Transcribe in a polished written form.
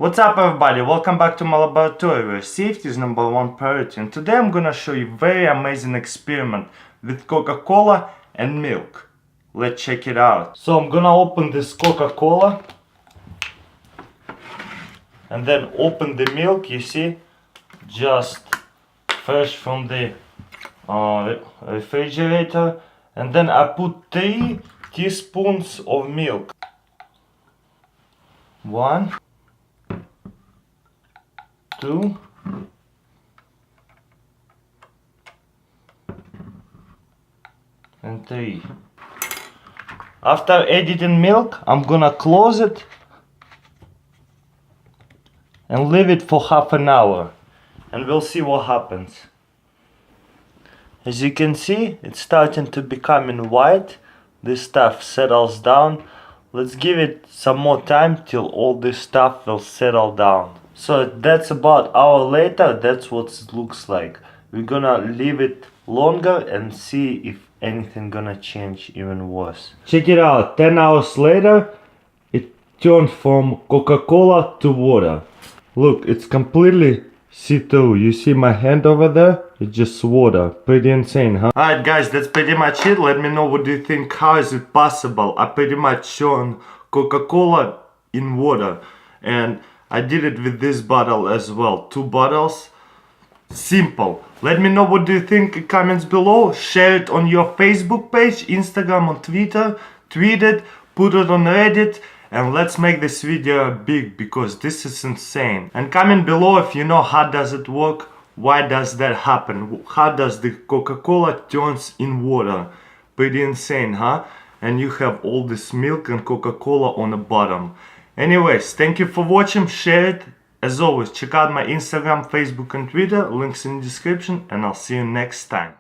What's up everybody, welcome back to my laboratory where safety is number one priority, and today I'm gonna show you a very amazing experiment with Coca-Cola and milk. Let's check it out. So I'm gonna open this Coca-Cola and then open the milk, you see, just fresh from the refrigerator, and then I put 3 teaspoons of milk. 1, 2, and 3. After adding milk, I'm gonna close it and leave it for half an hour, and we'll see what happens. As you can see, it's starting to become white. This stuff settles down. Let's give it some more time till all this stuff will settle down. So that's about an hour later. That's what it looks like. We're gonna leave it longer and see if anything gonna change even worse. Check it out. 10 hours later, it turned from Coca-Cola to water. Look, it's completely see-through. You see my hand over there? It's just water. Pretty insane, huh? Alright guys, that's pretty much it. Let me know what do you think. How is it possible? I pretty much turned Coca-Cola in water, and I did it with this bottle as well. 2 bottles. Simple. Let me know what do you think in comments below. Share it on your Facebook page, Instagram, on Twitter. Tweet it, put it on Reddit, and let's make this video big because this is insane. And comment below if you know how does it work, why does that happen, how does the Coca-Cola turns in water. Pretty insane, huh? And you have all this milk and Coca-Cola on the bottom. Anyways, thank you for watching, share it. As always, check out my Instagram, Facebook and Twitter, links in the description, and I'll see you next time.